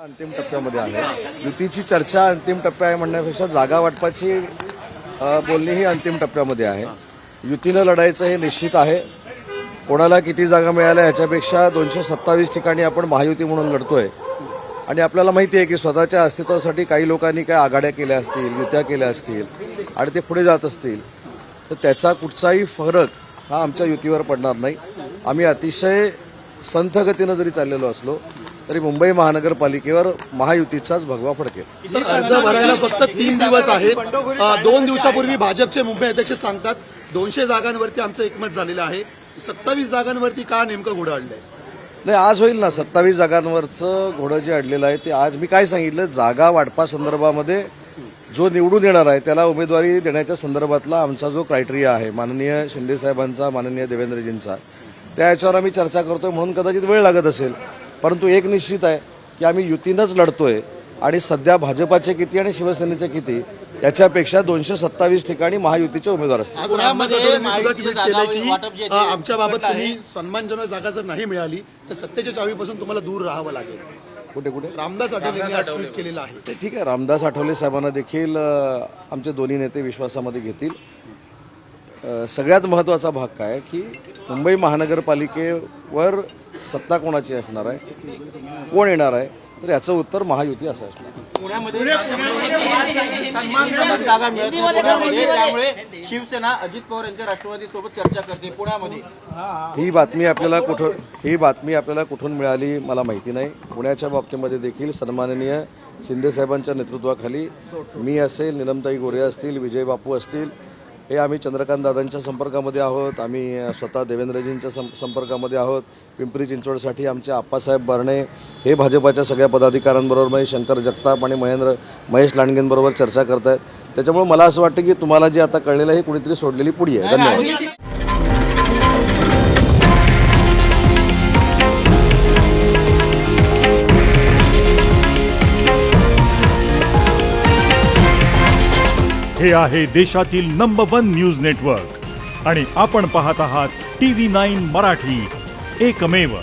अंतिम टप्प्यामध्ये आहे. युतीची चर्चा अंतिम टप्प्या आहे म्हणण्यापेक्षा जागा वाटपाची बोलणी ही अंतिम टप्प्यामध्ये आहे. युतीनं लढायचं हे निश्चित आहे. कोणाला किती जागा मिळाल्या ह्याच्यापेक्षा 227 ठिकाणी आपण महायुती म्हणून लढतोय आणि आपल्याला माहिती आहे की स्वतःच्या अस्तित्वासाठी काही लोकांनी काय आघाड्या केल्या असतील, युत्या केल्या असतील आणि ते पुढे जात असतील तर त्याचा कुठचाही फरक हा आमच्या युतीवर पडणार नाही. आम्ही अतिशय संथ गतीनं जरी चाललेलो असलो तरी मुंबई महानगरपालिकेवर महायुतीचाच भगवा फडकेल. सर, अर्ज भरायला फक्त 3 दिवस आहेत. 2 दिवसापूर्वी भाजपचे मुंबई अध्यक्ष सांगतात 200 जागांवरती आमचं एकमत झालेलं आहे. 27 जागांवरती का नेमकं घोडं अडलंय? नाही, आज होईल ना. 27 जागांवरचं घोडं जे अडलेलं आहे ते आज मी काय सांगितलं, जागा वाटपा संदर्भामध्ये जो निवडून येणार आहे त्याला उमेदवारी देण्याच्या संदर्भातला आमचा जो क्रायटेरिया आहे माननीय शिंदे साहेबांचा, माननीय देवेंद्रजींचा, त्या याच्यावर आम्ही चर्चा करतोय म्हणून कदाचित वेळ लागत असेल. परंतु एक निश्चित आहे की आम्ही युतीनंच लढतोय आणि सध्या भाजपाचे किती आणि शिवसेनेचे किती याच्यापेक्षा 227 ठिकाणी महायुतीचे उमेदवार असतात. आज रामदास आठवलेंनी सुद्धा ट्विट केलंय की आमच्या बाबत तुम्ही सन्मानजनक जागा जर नाही मिळाली तर सत्तेच्या चावीपासून तुम्हाला दूर राहावं लागेल. कुठे कुठे रामदास आठवलेंनी आज ट्विट केलेलं आहे. ते ठीक आहे. रामदास आठवले साहेबांना देखील आमचे दोन्ही नेते विश्वासामध्ये घेतील. सगळ्यात महत्त्वाचा भाग काय की मुंबई महानगरपालिकेवर सत्ता कोणाची असणार आहे, कोण येणार आहे, तर याचं उत्तर महायुती असं असणार. सन्मानजनक जागा मिळते पुण्यामध्ये, त्यामुळे शिवसेना अजित पवार यांच्या राष्ट्रवादीसोबत चर्चा करते पुण्यामध्ये. ही बातमी आपल्याला कुठून मिळाली मला माहिती नाही. पुण्याच्या बाबतीमध्ये देखील सन्माननीय शिंदे साहेबांच्या नेतृत्वाखाली मी असेल, नीलमताई गोरे असतील, विजय बापू असतील, हे आम्ही चंद्रकांत दादांच्या संपर्कामध्ये आहोत. आम्ही स्वतः देवेंद्रजींच्या संपर्कामध्ये आहोत. पिंपरी चिंचवडसाठी आमचे आप्पासाहेब बारणे हे भाजपाच्या सगळ्या पदाधिकाऱ्यांबरोबर म्हणजे शंकर जगताप आणि महेश लांडगेंबरोबर चर्चा करत आहेत. त्याच्यामुळे मला असं वाटतं की तुम्हाला जे आता कळलेलं आहे कुणीतरी सोडलेली पुडी आहे. धन्यवाद. हे आहे देशातील नंबर 1 न्यूज नेटवर्क आणि आपण पाहत आहात TV9 मराठी, एकमेव.